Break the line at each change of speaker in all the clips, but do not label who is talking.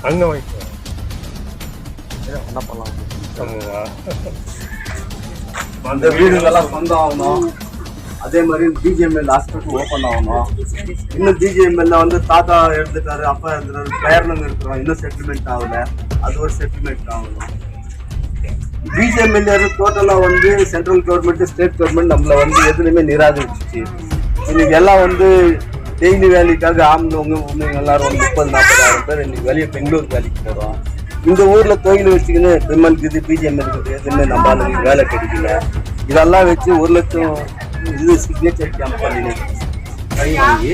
அங்க வாங்கிக்கோ.
என்ன பண்ணலாம்?
அந்த வீடுகள்லாம் சொந்தம் ஆகணும். அதே மாதிரி பிஜிஎம்எல் ஹாஸ்பிட்டல் ஓப்பன் ஆகணும். இன்னும் பிஜிஎம்எல்ல வந்து தாத்தா எடுத்துட்டாரு, அப்பா எடுத்துட்டாரு, பேரனுங்க இருக்கிறோம், இன்னும் செட்டில்மெண்ட் ஆகல. அது ஒரு செட்டில்மெண்ட் ஆகணும். பிஜிஎம்எல் டோட்டலாக வந்து சென்ட்ரல் கவர்மெண்ட் ஸ்டேட் கவர்மெண்ட் நம்மளை வந்து எதுலையுமே நிராகரிச்சிச்சு. இன்னைக்கு எல்லாம் வந்து டெய்லி வேலைக்காக ஆம்பளவங்க எல்லாரும் வந்து 30-40 பேர் இன்னைக்கு வெளியே பெங்களூர் வேலைக்கு போகிறோம். இந்த ஊரில் தொழில் வச்சுக்கின்னு விமல் இருக்குது, பிஜிஎம் இருக்குது, எதுவுமே நம்மளுக்கு வேலை கிடைக்கல. இதெல்லாம் வச்சு 1 லட்சம் இது சிக்னேச்சர் கேம்ப் பண்ணி வாங்கி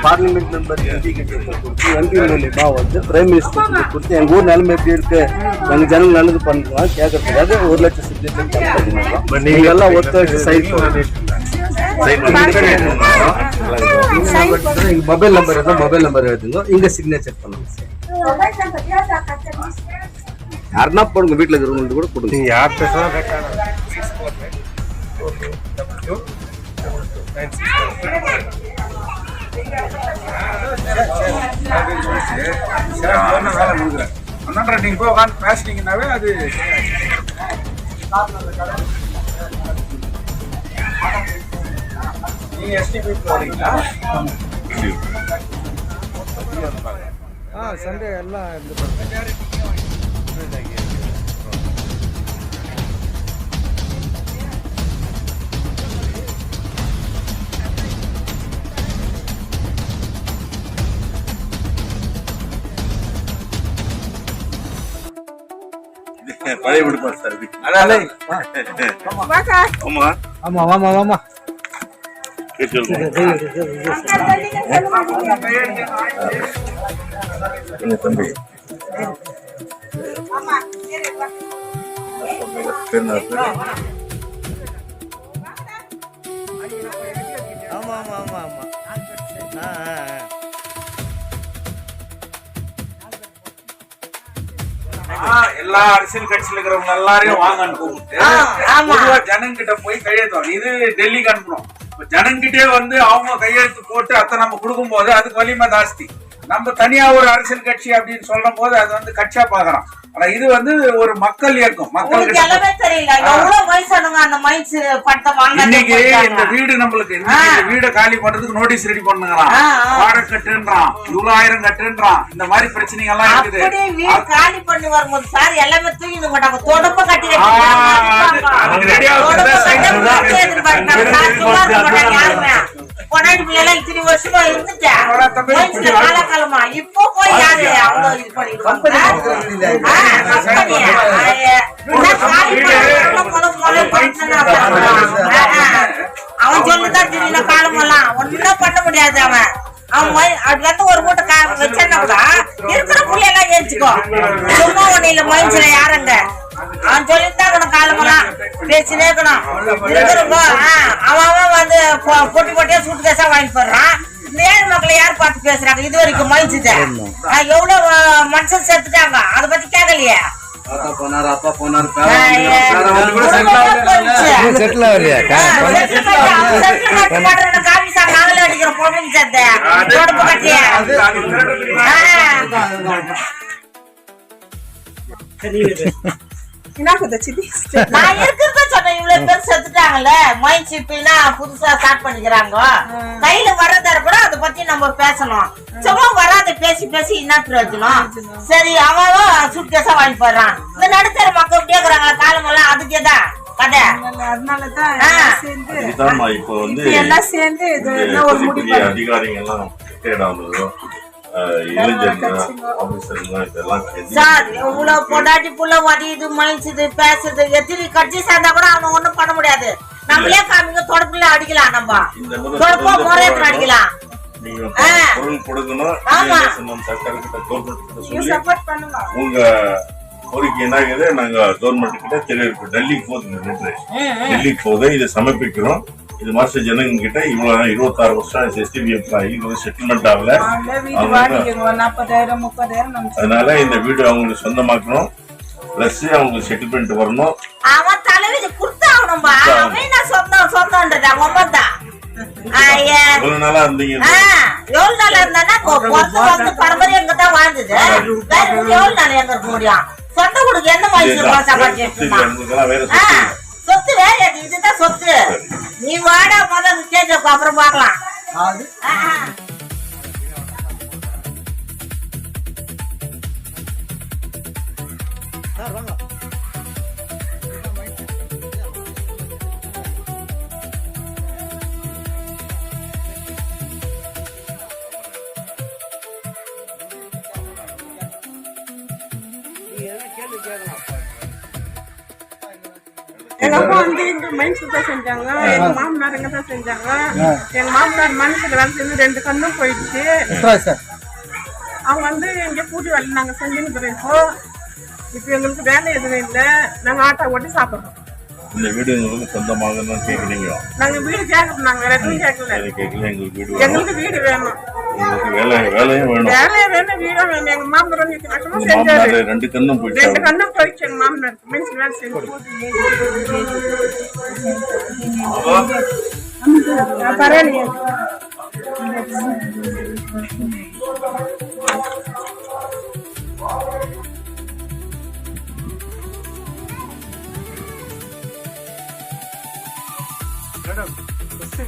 பார்லிமெண்ட் மெம்பர் எம்பி கிட்ட கொடுத்து எம்பி மூலியமா வந்து பிரைம் மினிஸ்டர் கொடுத்து எங்கள் ஊர் நிலைமை எப்படி இருக்கு, எங்கள் ஜனங்கள் நல்லது பண்ணுறோம் கேட்கறதுக்காக 1 லட்சம் சிக்னேச்சர் கேம்ப் பண்ணிருக்கோம். நீங்க எல்லாம் ஒத்துழைச்சு சைட் மொபைல் நம்பர் இருந்தால் மொபைல் நம்பர் எடுத்துங்க, இங்க சிக்னேச்சர் பண்ணுங்க. யாருன்னா போடுங்க, வீட்டில் இருக்கிறவங்களுக்கு கூட கொடுங்க.
நீங்க யார் பேசுறா
நீங்க போய் உட்காந்து பேசினீங்கன்னாவே அது நீங்க எஸ்டிபி போறீங்களா?
சண்டே எல்லாம்
பழைய விடுப்பா சார்.
ஆமா ஆமா ஆமா
தம்பி
ஆமா ஆமா ஆமா ஆமா
எல்லா அரசியல் கட்சியில இருக்கிறவங்க எல்லாரையும் வாங்கன்னு கூப்பிட்டு ஜனங்கிட்ட போய் கையெழுத்தோம். இது டெல்லிக்கு அனுப்பணும். ஜனங்கிட்டே வந்து அவங்க கையெழுத்து போட்டு அத்தை நம்ம கொடுக்கும் போது அதுக்கு வலிமை ஜாஸ்தி. நம்ம தனியா ஒரு அரசியல் கட்சி அப்படின்னு சொல்லும் போது அது வந்து கட்சியா பாக்குறோம். ஆனா இது வந்து ஒரு மக்கள் இயக்கம். மக்கள் இன்னைக்கு இந்த வீடு நம்மளுக்கு வீடை காலி பண்றதுக்கு நோட்டீஸ் ரெடி பண்ணுங்கிறான், வாடகை கட்டுன்றான், இவ்வளவு 1000 கட்டுன்றான். இந்த மாதிரி பிரச்சனைகள் எல்லாம் இருக்குது.
காலி பண்ணி வரும்போது சார் எல்லாமே தூக்கி மாட்டாங்க, தொடப்ப கட்டி பொன்னாடி பிள்ளைலாம் இத்தனை வருஷமா இருந்துட்டேன் காலகாலமா. இப்போ போய் யாரு அவ்வளவு இது பண்ணிடுவாங்க? அவன் சொல்லுதான் தெரியல காலமெல்லாம் ஒன்னும் பண்ண முடியாது. அவன் அதுல இருந்து ஒரு மூட்டை வச்சா கூட இருக்கிற புள்ளையெல்லாம் ஏறிச்சுக்கோ. சும்மா ஒன்னில மயின்ஸ்ல யாருங்க அவன் சொல்லித்தான் காலமெல்லாம் பேசினே இருக்கணும். இருக்கிறப்போ அவன் வந்து பொட்டி பொட்டியா சூட்டு கேசா வாங்கி போடுறான். ஏழு மக்களை யார் பார்த்து பேசுறாங்க? இது வரைக்கும் மயிச்சுது எவ்வளவு மனுஷன் செத்துட்டாங்க, அதை பத்தி கேட்கலையே.
அப்பா போனாரு
நாங்களே அடிக்கிறோம் பொண்ணு சேர்த்த தொடப்பு கட்டிய நான் இருக்கிறத சொன்னேன். இவ்வளவு பேர் செத்துட்டாங்கல்ல, மைண்ட் ஷிப்னா புதுசா ஸ்டார்ட் பண்ணிக்கிறாங்க. கையில வர்றத கூட அதை பத்தி நம்ம பேசணும். சும்மா வராத பேசி பேசி என்ன பிரயோஜனம்? சரி அவன் சூட் கேஸா வாங்கி போடுறான். இந்த நடுத்தர மக்கள் கேக்குறாங்களா காலமெல்லாம் அதுக்கேதான் கதை.
இப்போ வந்து அதிகாரிகள் எல்லாம் இளைஞர்கள் ஆபீசருங்க இதெல்லாம்
சார் இவ்வளவு பொண்டாட்டி புள்ள வடியுது மயிச்சுது பேசுது எத்தனை கட்சி சேர்ந்தா கூட அவன் ஒண்ணும் பண்ண முடியாது. நம்மளே காமிங்க தொடப்புல அடிக்கலாம். நம்ம தொடப்பா முறையத்துல அடிக்கலாம்.
நீங்க பொருள் கொடுக்கணும். சர்க்கார்கிட்ட கவர்மெண்ட் சொல்லி உங்க கோரிக்கை என்ன ஆகுது, நாங்க கவர்மெண்ட் கிட்ட தெரிவிப்போம். டெல்லிக்கு போகுது, டெல்லிக்கு போகுது, இதை சமர்ப்பிக்கிறோம். இது மாஸ்டர் ஜனங்க கிட்ட இவ்வளவு 26 வருஷம் எஸ்டிபிஎஃப் ஆகி செட்டில்மெண்ட் ஆகல. அதனால இந்த வீடு அவங்களுக்கு சொந்தமாக்கணும். பிளஸ் அவங்களுக்கு செட்டில்மெண்ட் வரணும்.
அவன் தலைவிதி கொடுத்தாகணும்பா. அவன் சொந்தம் சொந்தம்ன்றது அவன் தான்.
எவ்வளவு நாளா இருந்தீங்க?
எவ்வளவு நாளா இருந்தானா பரம்பரை எங்க தான் வாழ்ந்தது. எவ்வளவு நாள் எங்க இருக்க முடியும்? சொந்த கொடுக்க என்ன சொத்து வேற இதுதான் சொத்து. நீ வாடா முதல்ல ஸ்டேஜ் அப்புறம் பாக்கலாம்.
எங்க அப்பா வந்து இங்க மைன்ஸ் தான் செஞ்சாங்க. எங்க மாமனார் இங்க தான் செஞ்சாங்க. எங்க மாமனார் மனசுல வேலை செஞ்சு 2 கண்ணும் போயிடுச்சு. அவங்க வந்து இங்க கூட்டி வேலை நாங்க செஞ்சுன்னு இருக்கோம். இப்ப எங்களுக்கு வேலை எதுவும் இல்லை. நாங்க ஆட்டோ ஓட்டி சாப்பிடுறோம்.
இந்த வீடு எங்களுக்கு சொந்தமாக கேக்குறீங்க?
நாங்க வீடு கேட்கணும். நாங்க ரெண்டும் கேட்கல. எங்களுக்கு வீடு வேணும்.
வேலையும் வேணும்.
வேலையும் வேணும், வீடும் வேணும். எங்க மாமனார்
2 கண்ணும் போயிடுச்சு.
2 கண்ணும் போயிடுச்சு. எங்க மாமனார் மைன்ஸ் வேலை செஞ்சு பரவாயில்லையா.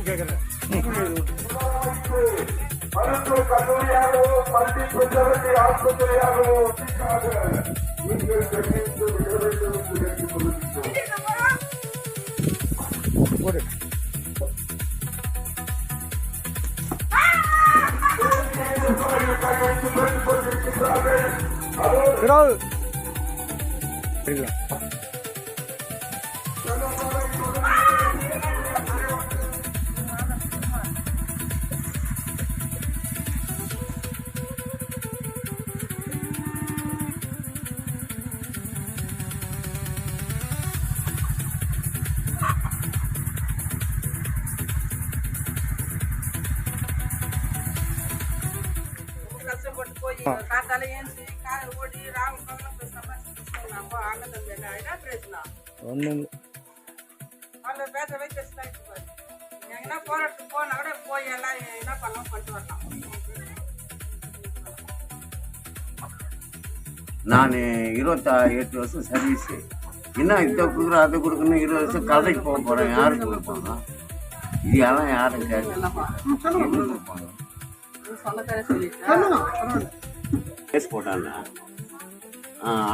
கேக்குறேன். கஷ்டப்பட்டு போய் காத்தால ஏஞ்சி காலை ஓடி ராகு அதில் பேசவே பேசலாம். எங்கன்னா போராட்டத்துக்கு போனா கூட போய் எல்லாம் என்ன பண்ணலாம் பண்ணிட்டு வரலாம்.
நான் 28 வருஷம் சர்வீஸ். இன்னும் இதை கொடுக்குறோம் அதை கொடுக்கணும். 20 வருஷம் கதைக்கு போக போகிறேன். யாருக்கு கொடுப்பாங்க? இது எல்லாம் யாரும் கேட்கலாம். கேஸ் போட்டாங்க.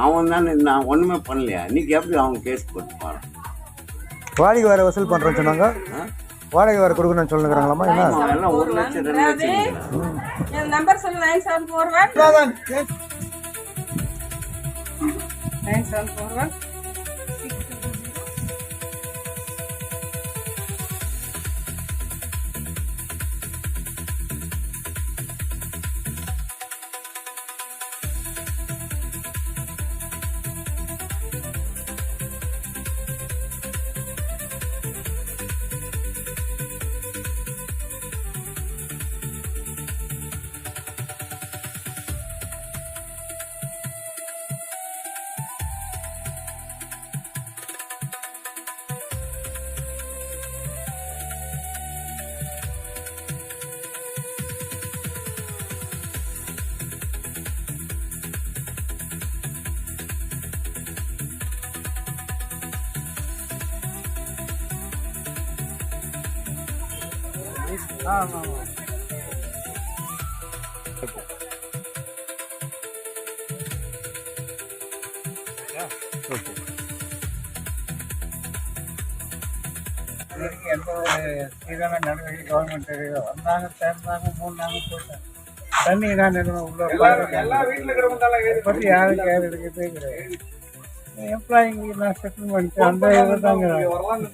அவன் தானே நான் ஒன்றுமே பண்ணலையா? இன்னைக்கு எப்படி அவங்க கேஸ் போட்டு போகிறான்?
வாடகை வேறு வசூல் பண்ணுறோன்னு சொன்னாங்க. வாடகை வேறு கொடுக்கணும்னு சொல்லுங்கிறாங்களாம்மா? என்ன
எல்லாம் 1 லட்சம் 2 லட்சம்.
என் நம்பர் சொல்லு. 9741 9741
எந்த ஒரு சீரான நடவடிக்கை கவர்மெண்ட் வந்தாங்க, சேர்ந்தாங்க, 3 நாங்க போயிட்டாங்க.
தண்ணி நான் உள்ள
எல்லா வீட்டுல இருக்கிறவங்க எல்லாம் ஏறி
பற்றி யாரும் கேர் எடுக்கிறதே கிடையாது. எம்ப்ளாயிங்க நான் செட்டில் பண்ணிட்டு அந்த இதை தாங்க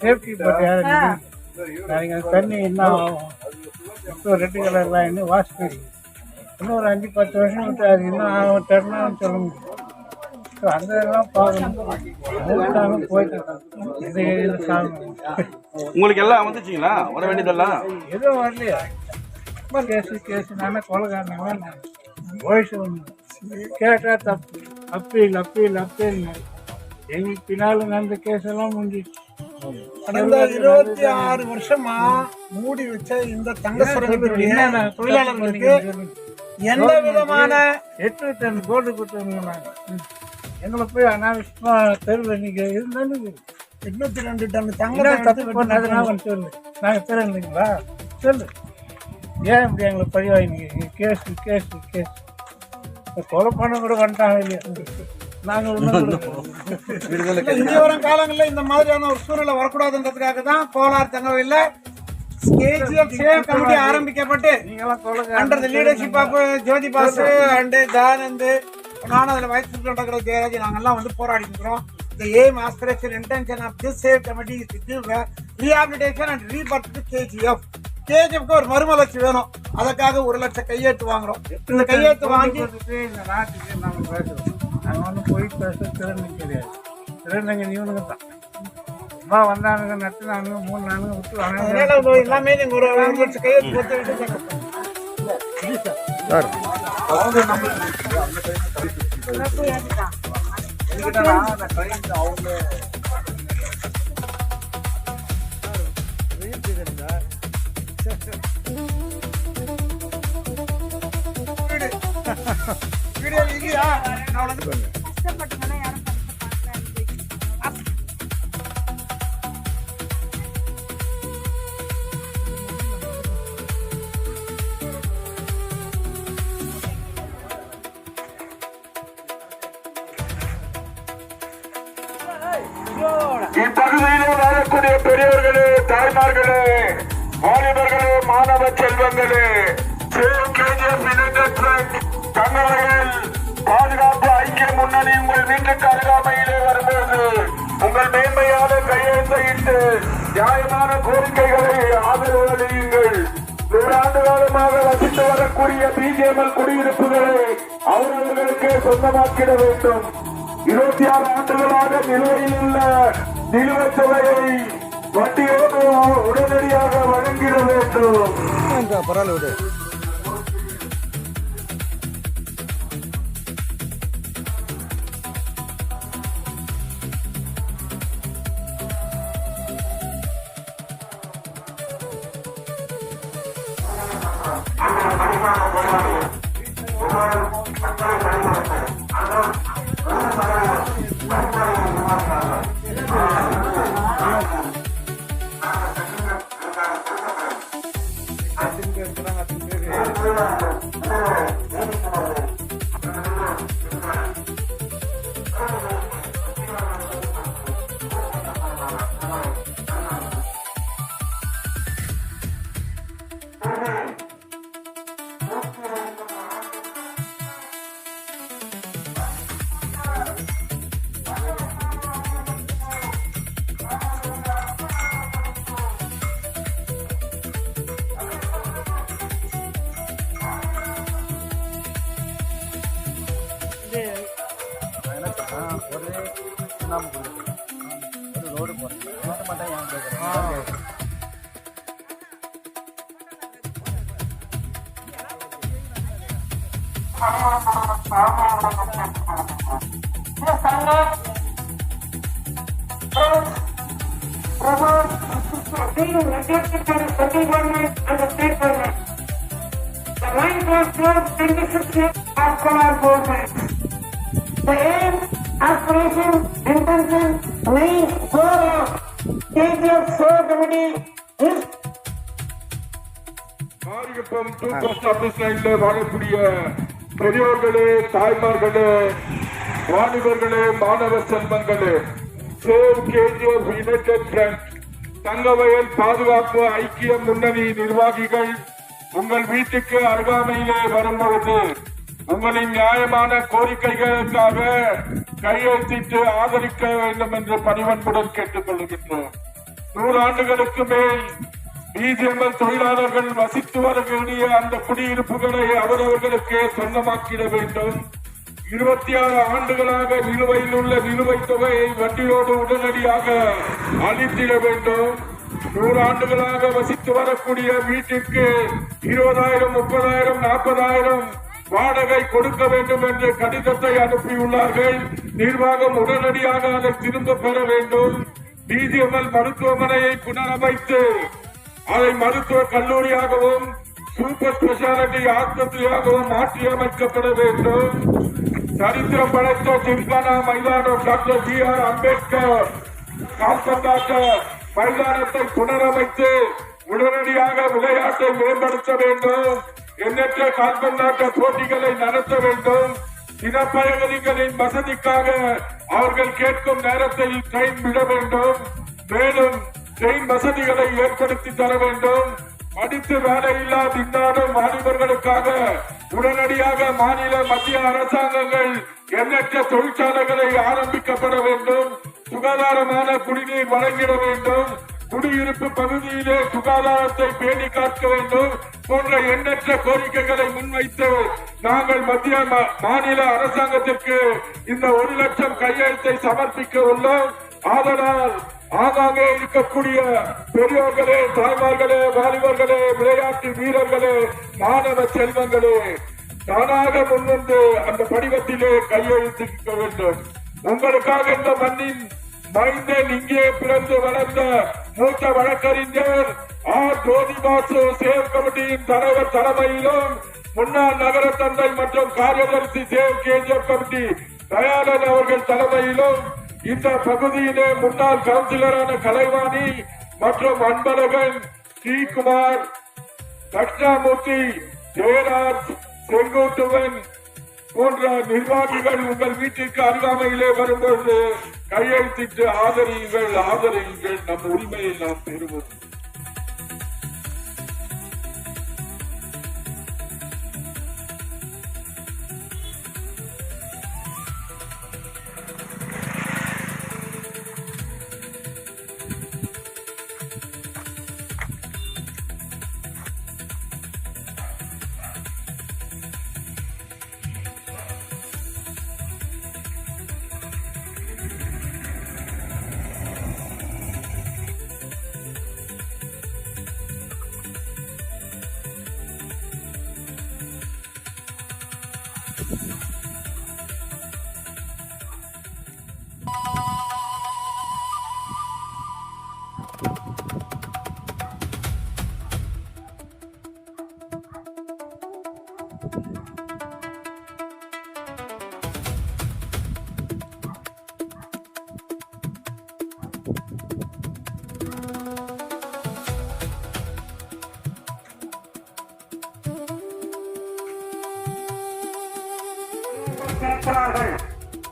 சேஃப்டி பற்றி யாரும் நாங்கள் தண்ணி என்ன ஆகும் இப்போ ரெட்டு கலர்லாம் இன்னும் வாஷ் பண்ணி இன்னும் ஒரு 5-10 வருஷம் விட்டு அது இன்னும் ஆகும் தரணும்னு சொல்ல முடியும். ஸோ அந்த இதெல்லாம் பார்க்கணும். போயிட்டு இது சாகணும்.
உங்களுக்கு எல்லாம் வந்துச்சுங்களா? வர வேண்டியதெல்லாம்
எதுவும் வரலையா? கேஸு நானே கொலைகாரங்க வயசு ஒன்று கேட்டால் தப்பு அப்பீல் எங்களுக்கு பின்னால் நடந்த கேஸ் எல்லாம் முடிஞ்சிச்சு.
கடந்த 26 வருஷமா மூடி வச்ச இந்த தங்க சுரங்கத்துடைய தொழிலாளர்களுக்கு எந்த விதமான
8 டன் கோல்டு கொடுத்தவங்க நாங்கள் எங்களை போய் அனாவசியமா தெருவில் நீங்க இருந்தாலும்
802 டன் தங்க
தப்பு பண்ணாதனால சொல்லு நாங்கள் தெரு இல்லைங்களா சொல்லு. ஏன் இப்படி எங்களை பதிவாங்க? கேஸ் கொலை பண்ண கூட வந்துட்டாங்க இல்லையா? நாங்கள்
இனி வரும் காலங்களில் இந்த மாதிரியான ஒரு சூழ்நிலை வரக்கூடாதுன்றதுக்காக தான் கோலார் தங்கவையில் KGF சேவ் கமிட்டி ஆரம்பிக்கப்பட்டு under the leadership of Jyoti Basu and தானந்த் நானும் அதில் வைஸ் பிரசிடென்ட் ஜெயராஜ் நாங்கள்லாம் வந்து போராடி இருக்கிறோம். The aim, aspiration, intention of this save committee is to give rehabilitation and rebirth to KGF. KGF ஒரு மறுமலர்ச்சி வேணும். அதுக்காக 1 லட்சம் கையெழுத்து வாங்குறோம். இந்த கையெழுத்து வாங்கி
இந்த நாட்டுக்கு நாங்கள் பேசுகிறோம். நாங்கள் வந்து போய் பேச திறன் கிடையாது. திறனங்க இவனுங்க தான் சும்மா வந்தானுங்க நட்டுனானுங்க 3 நாளுங்க விட்டு வாங்க
எல்லாமே நீங்கள் ஒரு 1 லட்சம் கையெழுத்து கொடுத்து வீடியோ இல்லையா?
இப்பகுதியிலே வாழக்கூடிய பெரியவர்களே, தாய்மார்களே, வாலிபர்களே, மாணவ செல்வங்களே, KGF யுனைடெட் ஃப்ரண்ட் தங்கவயல் பாதுகாப்பு ஐக்கிய முன்னணி உங்கள் வீட்டுக்கு அருகாமையிலே வரும்போது உங்கள் மேன்மையான கையெழுத்தையிட்டு நியாயமான கோரிக்கைகளை ஆதரவு அளியுங்கள். 100 ஆண்டு காலமாக வசித்து வரக்கூடிய BGML குடியிருப்புகளை அவரவர்களுக்கு சொந்தமாக்கிட வேண்டும். 26 ஆண்டுகளாக நிலுவையில் உள்ள நிலுவைத் தொகையை வட்டியோடு உடனடியாக வழங்கிட வேண்டும்.
பரவாயில்ல.
The aim, aspiration, intention, main goal of KGF Save Committee is Mariyappan 2 post office லைன்ல வாழக்கூடிய பெரியோர்களே, தாய்மார்களே, வாலிபர்களே, மாணவ செல்வங்களே, save KGF united front Thangavayal பாதுகாப்பு ஐக்கிய முன்னணி நிர்வாகிகள், உங்கள் வீட்டுக்கு அருகாமையிலே வரும்பொழுது உங்களின் நியாயமான கோரிக்கைகளுக்காக கையெழுத்திட்டு ஆதரிக்க வேண்டும் என்று பணிவன்புடன் கேட்டுக் கொள்கின்றோம். 100 ஆண்டுகளுக்கு மேல் பிஜிஎம்எல் தொழிலாளர்கள் வசித்து வரக்கூடிய அந்த குடியிருப்புகளை அவரவர்களுக்கே சொந்தமாக்கிட வேண்டும். 26 ஆண்டுகளாக நிலுவையில் உள்ள நிலுவைத் தொகையை வட்டியோடு உடனடியாக அளித்திட வேண்டும். 100 ஆண்டுகளாக வசித்து வரக்கூடிய வீட்டிற்கு 20,000, 30,000, 40,000 வாடகை கொடுக்க வேண்டும் என்று கடிதத்தை அனுப்பியுள்ளார்கள். நிர்வாகம் உடனடியாக அதை திரும்ப பெற வேண்டும். பிஜிஎம்எல் மருத்துவமனையை புனரமைத்து அதை மருத்துவ கல்லூரியாகவும் சூப்பர் ஸ்பெஷாலிட்டி ஆஸ்பத்திரியாகவும் மாற்றியமைக்கப்பட வேண்டும். சரித்திரம் படைத்த ஜிம்கானா மைதானம் டாக்டர் B.R. அம்பேத்கர் கால்பந்தாட்ட மைதானத்தை புனரமைத்து உடனடியாக விளையாட்டை மேம்படுத்த வேண்டும். எண்ணற்ற கால்பந்தாட்ட போட்டிகளை நடத்த வேண்டும். இனப்பயணிகளின் வசதிக்காக அவர்கள் கேட்கும் நேரத்தில் ட்ரெயின் விட வேண்டும். மேலும் ட்ரெயின் வசதிகளை ஏற்படுத்தி தர வேண்டும். படித்து வேலையில்லா திண்டாடும் வாலிபர்களுக்காக உடனடியாக மாநில மத்திய அரசாங்கங்கள் எண்ணற்ற தொழிற்சாலைகளை ஆரம்பிக்கப்பட வேண்டும். சுகாதாரமான குடிநீர் வழங்கிட வேண்டும். குடியிருப்பு பகுதியிலே சுகாதாரத்தை பேணி காக்க வேண்டும் போன்ற எண்ணற்ற கோரிக்கைகளை முன்வைத்து நாங்கள் மத்திய மாநில அரசாங்கத்திற்கு இந்த 1 லட்சம் கையெழுத்தை சமர்ப்பிக்க உள்ளோம். ஆதலால் ஆங்காங்கே இருக்கக்கூடிய பெரியோர்களே, தாய்மார்களே, வாலிபர்களே, விளையாட்டு வீரர்களே, மாணவ செல்வங்களே, தானாக முன்வந்து அந்த படிவத்திலே கையெழுத்திக்க வேண்டும். உங்களுக்காக இந்த மண்ணின் மைந்தன் இங்கே பிறந்து வளர்ந்த மூத்த வழக்கறிஞர் ஆர். ஜோதிபாசு சேவ் கமிட்டியின் தலைவர் தலைமையிலும் முன்னாள் நகர தந்தை மற்றும் காரியதர்சி சேவ் கேஜிஎஃப் கமிட்டி தயாளன் அவர்கள் தலைமையிலும் இந்த பகுதியிலே முன்னாள் கவுன்சிலரான கலைவாணி மற்றும் அன்பழகன், ஸ்ரீகுமார், தட்சிணாமூர்த்தி, ஜெயராஜ், செங்கோட்டுவன் போன்ற நிர்வாகிகள் உங்கள் வீட்டிற்கு அருகாமையிலே வரும்போது கையெழுத்திட்டு ஆதரியுங்கள், ஆதரியுங்கள். நம் உரிமையை நாம் பெறுவோம்.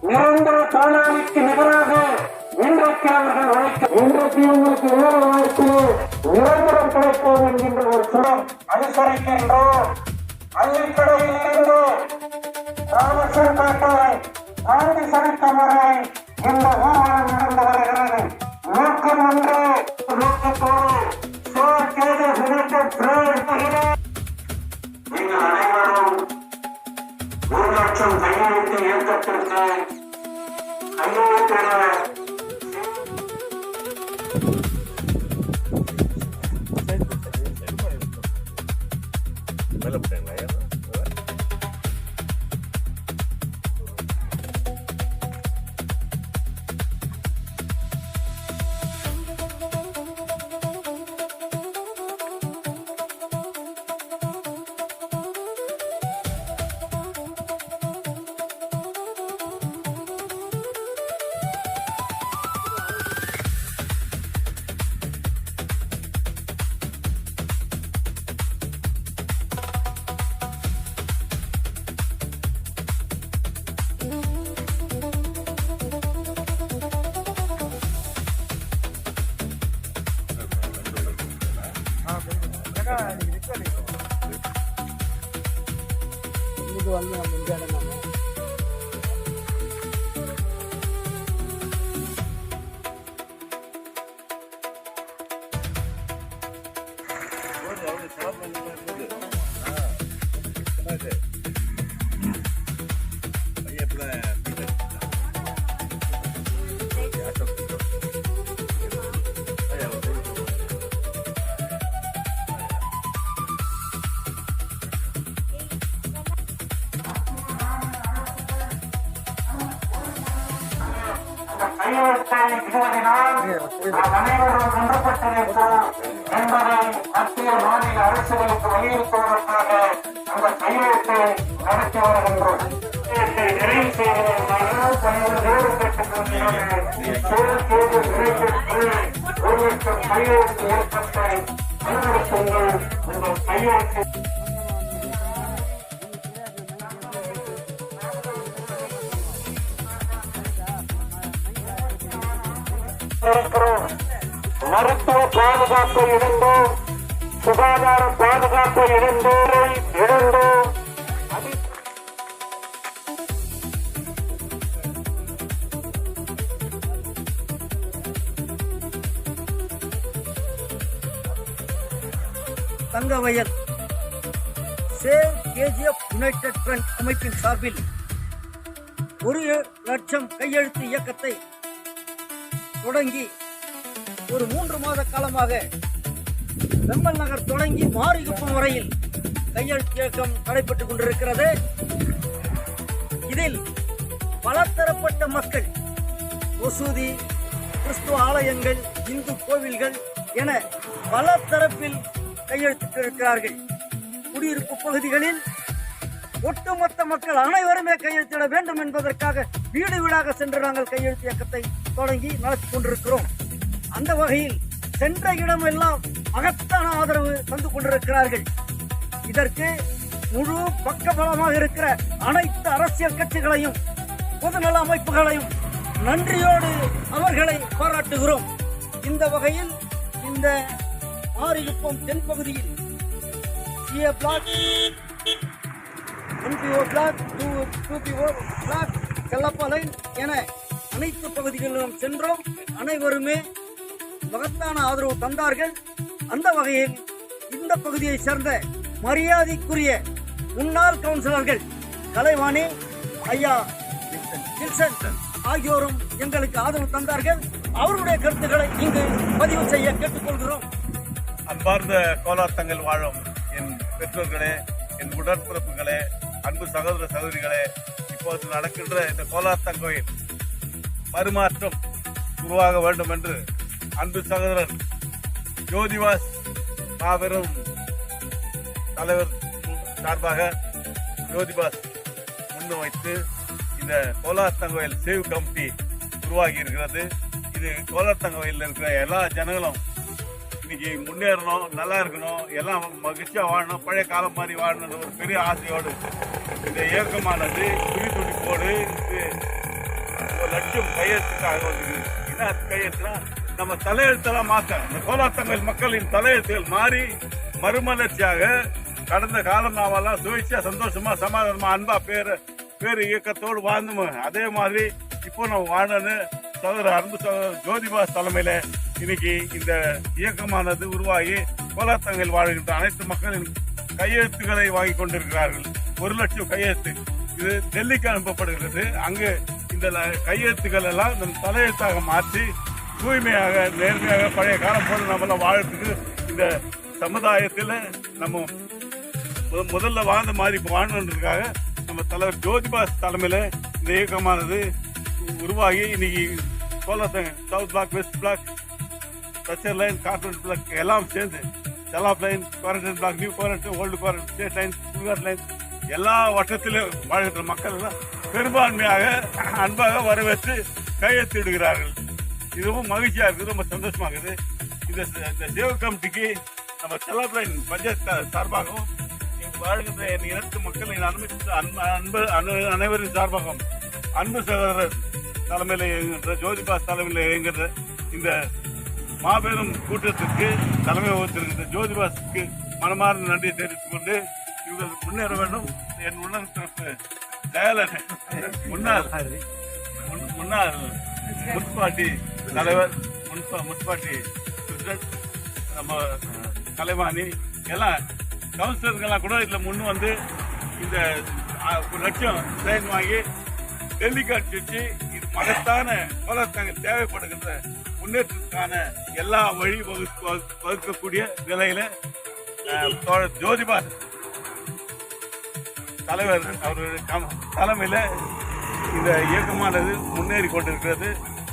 நிரந்தர தொழிலாளிக்கு நிகராக இன்றைக்கு அவர்கள் உழைக்க இன்றைக்கு உங்களுக்கு உணவு வாய்ப்பு நிரந்தரம் கிடைப்போம் என்கின்ற ஒரு சுரம் அனுசரிக்கின்றோம். அள்ளிக்கடையில் இருந்து ராமேஸ்வரம் பேட்டாய் ஆண்டி சனிக்கம் வரை இந்த ஊர்வலம் நடந்து வருகிறது. நோக்கம் ஒன்று, நோக்கத்தோடு நீங்கள் அனைவரும் 1 லட்சம் கையெழுத்து இயக்கத்திற்கு கையெழுத்திட
வந்து நம்ம இந்தியாவில் நம்ம
கையெழுத்தை இடுவதனால் நாம் அனைவரும் ஒன்றுபட்டிருப்போம் என்பதை மத்திய மாநில அரசுகளுக்கு வலியுறுத்துவதற்காக அந்த கையெழுத்தை நடத்தி வருகின்றோம். நிறைவு செய்வதற்காக பல்வேறு கேட்டுக்கொள்கிறது. ஒரு லட்சம் கையெழுத்து இயக்கத்தை அனுமதிக்குங்கள். உங்கள் கையெழுத்து மருத்துவ பாதுகாப்பை இழந்தோம், சுகாதார பாதுகாப்பை இழந்தோம்.
Thangavayal save KGF united front அமைப்பின் சார்பில் 1 லட்சம் கையெழுத்து இயக்கத்தை தொடங்கி ஒரு 3 மாத காலமாக வெம்பல் நகர் தொடங்கி மாரிகுப்பம் வரையில் கையெழுத்து இயக்கம் நடைபெற்றுக் கொண்டிருக்கிறது. இதில் பலதரப்பட்ட மக்கள், மசூதி, கிறிஸ்துவ ஆலயங்கள், இந்து கோவில்கள் என பல தரப்பில் கையெழுத்திட்டிருக்கிறார்கள். குடியிருப்பு பகுதிகளில் ஒட்டுமொத்த மக்கள் அனைவருமே கையெழுத்திட வேண்டும் என்பதற்காக வீடு வீடாக சென்று நாங்கள் கையெழுத்து இயக்கத்தை தொடங்கி நடத்தி கொண்டிருக்கிறோம். அந்த வகையில் சென்ற இடமெல்லாம் மகத்தான ஆதரவு தந்து கொண்டிருக்கிறார்கள். இதற்கு முழு பக்கபலமாக இருக்கிற அனைத்து அரசியல் கட்சிகளையும் பொதுநல அமைப்புகளையும் நன்றியோடு அவர்களை பாராட்டுகிறோம். இந்த வகையில் இந்த மாரிகுப்பம் தென்பகுதியில் CA block, NPO block, 2PO block, Chellappa line என அனைத்து பகுதிகளிலும் சென்றோம். அனைவருமே மகத்தான ஆதரவு தந்தார்கள். அந்த வகையில் இந்த பகுதியை சேர்ந்த மரியாதைக்குரிய முன்னாள் கவுன்சிலர்கள் கலைவாணி, ஐயா வில்சன் ஆகியோரும் எங்களுக்கு ஆதரவு தந்தார்கள். அவருடைய கருத்துக்களை இங்கு பதிவு செய்ய கேட்டுக்கொள்கிறோம்.
அன்பார்ந்த கோலார் தங்கள் வாழும் என் பெற்றோர்களே, என் உடற்பிறப்புகளே, அன்பு சகோதர சகோதரிகளே, இப்போது நடக்கின்ற இந்த கோலார் தங்கோயில் மறுமாற்றம் உருவாக வேண்டும் என்று அன்பு சகோதரர் ஜோதிபாஸ் மாபெரும் தலைவர் சார்பாக ஜோதிபாஸ் முன்வைத்து இந்த கோலார் தங்கோயில் சேவ் கமிட்டி உருவாகி இருக்கிறது. இது கோலார் தங்கோயில் இருக்கிற எல்லா ஜனங்களும் இன்னைக்கு முன்னேறணும், நல்லா இருக்கணும், எல்லாம் மகிழ்ச்சியா வாழணும், பழைய காலம் மாதிரி வாழணும் ஒரு பெரிய ஆசையோடு இந்த இயக்கமானது துடிப்போடு 1 லட்சம் கையெழுத்துக்காக வந்து என்ன கையெழுத்துனா நம்ம தலையெழுத்தெல்லாம் மாற்ற இந்த கோலார் தங்கோயில் மக்களின் தலையெழுத்துகள் மாறி மறுமலர்ச்சியாக கடந்த காலம் நாமெல்லாம் சுயேட்சையா சந்தோஷமா சமாதானமா அன்பா பேரு இயக்கத்தோடு வாழ்ந்தோம். அதே மாதிரி இப்போ நம்ம வாழணும்னு சகோதரர் அன்பு சகோதரர் ஜோதிபாஸ் தலைமையில இன்னைக்கு இந்த இயக்கமானது உருவாகி கோலார் தங்கோயில் வாழ்கின்ற அனைத்து மக்களின் கையெழுத்துக்களை வாங்கி கொண்டிருக்கிறார்கள். 1 லட்சம் கையெழுத்து இது டெல்லிக்கு அனுப்பப்படுகிறது. அங்கு இந்த கையெழுத்துக்கள் எல்லாம் நம் தலையெழுத்தாக மாற்றி தூய்மையாக நேர்மையாக பழைய காலம் போல நம்மளாம் வாழறதுக்கு இந்த சமுதாயத்தில் நம்ம முதல்ல வாழ்ந்த மாதிரி வாழணுன்றதுக்காக நம்ம தலைவர் ஜோதிபாஸ் தலைமையில இந்த இயக்கமானது உருவாகி இன்னைக்கு Kolar south block, west block, structure line, corporate block எல்லாம் சேர்ந்து செலாப் line, quarantine block, new quarantine, old quarantine, state line, sugar line எல்லா வட்டத்திலும் வாழ்கின்ற மக்கள் எல்லாம் பெரும்பான்மையாக அன்பாக வரவேற்று கையெழுத்திடுகிறார்கள். இதுவும் மகிழ்ச்சியா இருக்குது, ரொம்ப சந்தோஷமாக இருக்குது. இந்த சேவ் கமிட்டிக்கு நம்ம செலாப் லைன் பஞ்சாயத்து சார்பாகவும் வாழ்கின்ற என் இனத்து மக்களின் அனைவரின் சார்பாகவும் அன்பு சகோதரர் தலைமையில் இயங்குகின்ற ஜோதிபாஸ் தலைமையில் இயங்குகின்ற இந்த மாபெரும் கூட்டத்திற்கு தலைமை வகித்திருக்கின்ற ஜோதிபாஸுக்கு மனமார்ந்த நன்றியை தெரிவித்துக் கொண்டு இவர்கள் முன்னேற வேண்டும். என் செயலர் முன்னாள் முன்பாட்டி தலைவர் முன்பாட்டி நம்ம கலைவாணி எல்லாம் கவுன்சிலர்கள்லாம் கூட இதுல முன் வந்து இந்த 1 லட்சம் சைன் வாங்கி டெல்லிக்கு அனுப்பிச்சு இது மகத்தான கோலாத்தங்கள் தேவைப்படுகின்ற முன்னேற்றத்துக்கான எல்லா வழி வகுக்கக்கூடிய நிலையில தோழர் ஜோதிபார் தலைவர் அவருடைய தலைமையில இந்த இயக்கமானது முன்னேறி கொண்டிருக்கிறது.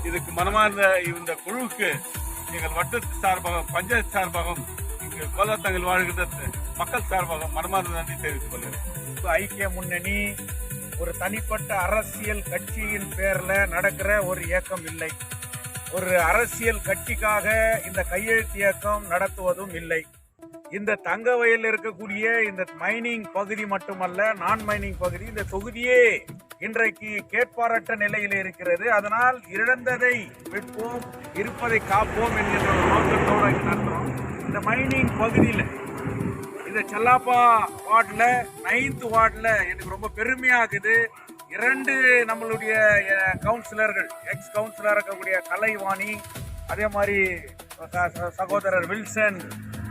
இதுக்கு மனமார்ந்த இந்த குழுவுக்கு எங்கள் வட்டத்து சார்பாக பஞ்சாயத்து சார்பாகவும் இங்கு கோலாத்தங்கள் வாழ்கின்ற மக்கள் சார்பாக மனமார்ந்த நன்றி தெரிவித்துக் கொள்கிறேன்.
ஐக்கிய முன்னணி ஒரு தனிப்பட்ட அரசியல் கட்சியின் பேர்ல நடக்கிற ஒரு இயக்கம் இல்லை. ஒரு அரசியல் கட்சிக்காக இந்த கையெழுத்து இயக்கம் நடத்துவதும் இல்லை. இந்த தங்க வயலில் இருக்கக்கூடிய இந்த மைனிங் பகுதி மட்டுமல்ல, நான் மைனிங் பகுதி, இந்த தொகுதியே இன்றைக்கு கேட்பாரற்ற நிலையில் இருக்கிறது. அதனால் இழந்ததை விற்போம், இருப்பதை காப்போம் என்கின்ற ஒரு நோக்கத்தோடு இங்கு நடத்துறோம். இந்த மைனிங் பகுதியில் இந்த செல்லாப்பா வார்டில் 9th வார்டில் எனக்கு ரொம்ப பெருமையாகுது. 2 நம்மளுடைய கவுன்சிலர்கள், எக்ஸ் கவுன்சிலர் இருக்கக்கூடிய கலைவாணி, அதே மாதிரி சகோதரர் வில்சன்,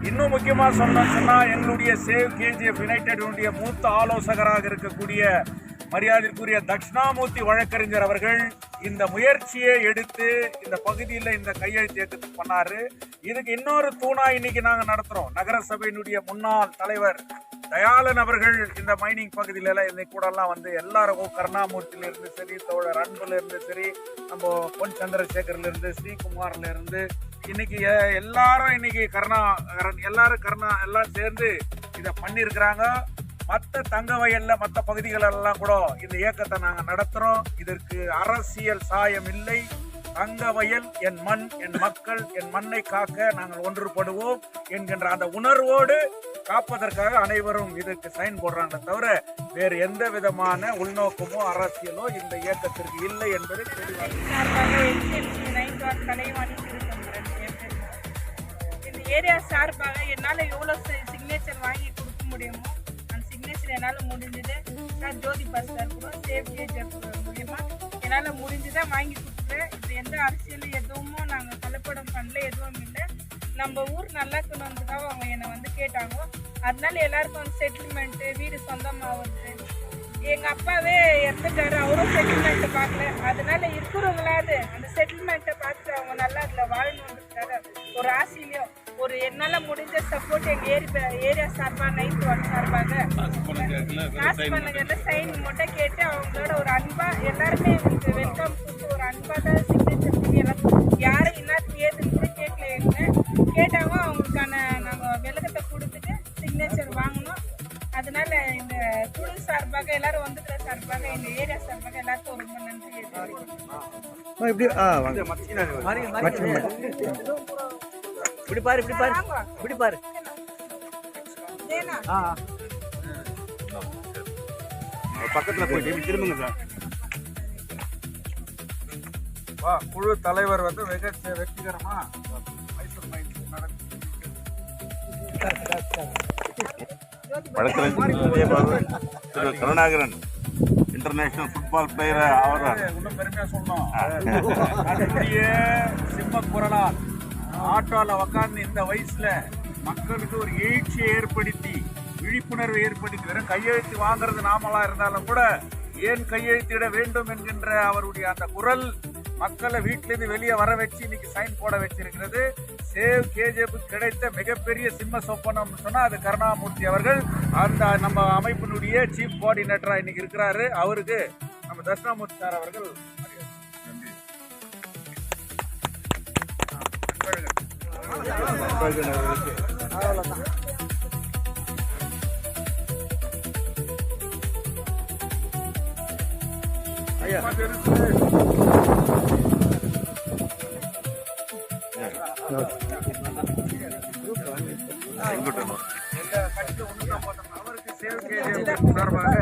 இன்னும் முக்கியமா சொன்னா எங்களுடைய சேவ் கேஜிஎஃப் யுனைடெட் மூத்த ஆலோசகராக இருக்கக்கூடிய மரியாதைக்குரிய தட்சிணாமூர்த்தி வழக்கறிஞர் அவர்கள் இந்த முயற்சியை எடுத்து இந்த பகுதியில் இந்த கையெழுத்து இயக்கத்தை பண்ணாரு. இதுக்கு இன்னொரு தூணா இன்னைக்கு நாங்க நடத்துறோம். நகரசபையினுடைய முன்னாள் தலைவர் தயாளன் அவர்கள் இந்த மைனிங் பகுதியில இன்னைக்கு கூட எல்லாம் வந்து எல்லாரும் கருணாமூர்த்தியில இருந்து சரி, தோழர் அன்புல இருந்து சரி, நம்ம பொன் சந்திரசேகர்ல இருந்து, ஸ்ரீகுமார்ல இருந்து, இன்னைக்கு எல்லாரும் இன்னைக்கு எல்லாம் சேர்ந்து இதை பண்ணிருக்கிறாங்க. மற்ற தங்க வயல்ல மற்ற பகுதிகள் எல்லாம் கூட இந்த இயக்கத்தை நாங்க நடத்துறோம். இதற்கு அரசியல் சாயம் இல்லை. தங்க வயல் என் மண், என் மக்கள், என் மண்ணை காக்க நாங்கள் ஒன்றுபடுவோம் என்கின்ற அந்த உணர்வோடு காப்பதற்காக அனைவரும் இதற்கு சைன் போடுறாங்க தவிர வேறு எந்த விதமான உள்நோக்கமோ அரசியலோ இந்த இயக்கத்திற்கு இல்லை என்பது தெளிவாக.
இந்த ஏரியா சார்பாக என்னால் எவ்வளோ சிக்னேச்சர் வாங்கி கொடுக்க முடியுமோ அந்த சிக்னேச்சர் என்னால் முடிஞ்சது. சார் ஜோதி பாஸ் சார் கூட சேவ் கேஜிஎஃப் மூலியமா என்னால் முடிஞ்சுதான் வாங்கி கொடுத்துட்டேன். இப்போ எந்த அரசியல் எதுவும் நாங்கள் கலப்படம் பண்ணல, எதுவும் இல்லை. நம்ம ஊர் நல்லா இருக்கணுன்றதுக்காக அவங்க என்னை வந்து கேட்டாங்க. அதனால எல்லாருக்கும் வந்து செட்டில்மெண்ட்டு, வீடு சொந்தமாகுது. எங்கள் அப்பாவே இறந்துட்டாரு, அவரும் செட்டில்மெண்ட்டை பார்க்கல. அதனால இருக்கிறவங்களாவது அந்த செட்டில்மெண்ட்டை பார்த்துட்டு அவங்க நல்லா அதில் வாழணுன்றதுக்காக ஒரு ஆசையிலையும் ஒரு என்னால் முடிஞ்ச சப்போர்ட் எங்கள் ஏரியா சார்பாக 9th வார்டு சார்பாக காசு பண்ணுங்க சைன் மட்டும் கேட்டு அவங்களோட ஒரு அன்பாக எல்லாருமே எங்களுக்கு வெல்கம் கொடுத்து ஒரு அன்பாக தான் சிக்னேச்சர் எல்லாம் யாரும் இன்னாத்துக்கு ஏதுன்னு கூட கேட்கல. கேட்டாங்க அவங்களுக்கான நாங்கள் விலகத்தை கொடுத்துட்டு சிக்னேச்சர் வாங்கணும். அதனால இந்த குழு சார்பாக எல்லாரும் வந்துக்கிற சார்பாக எங்க ஏரியா சார்பாக எல்லாருக்கும் ரொம்ப நன்றி.
இப்படி பாரு, இப்படி பாரு, இப்படி பாரு.
பக்கத்துல போயிட்டு திரும்புங்க சார்.
குழு தலைவர் வந்து வெற்றிகரமா மைசூர் மைன்ஸ்
திரு கருணாகரன் இன்டர்நேஷனல் ஃபுட்பால் பிளேயர் ஆகிறார்.
இன்னும் பெருமையா சொன்னோம். அதனுடைய சிம்ம குரலால் ஆட்டோல உக்காந்து இந்த வயசுல மக்களுக்கு ஒரு எழுச்சியை ஏற்படுத்தி விழிப்புணர்வை ஏற்படுத்தி வெறும் கையெழுத்து வாங்குறது நாமளா இருந்தாலும் கூட ஏன் கையெழுத்திட வேண்டும் என்கின்ற அவருடைய அந்த குரல் மக்களை வீட்டிலிருந்து வெளியே வர வச்சு இன்னைக்கு சைன் போட வச்சிருக்கிறது. சேவ் கேஜிஎஃப் கிடைத்த மிகப்பெரிய சிம்ம சொப்பனம் சொன்னா அது கருணாமூர்த்தி அவர்கள். அந்த நம்ம அமைப்பினுடைய சீஃப் கோஆர்டினேட்டரா இன்னைக்கு இருக்கிறாரு. அவருக்கு நம்ம தட்சிணாமூர்த்தி சார் அவர்கள் அவருக்கு சேவ் கேஜிஎஃப் சார்பாக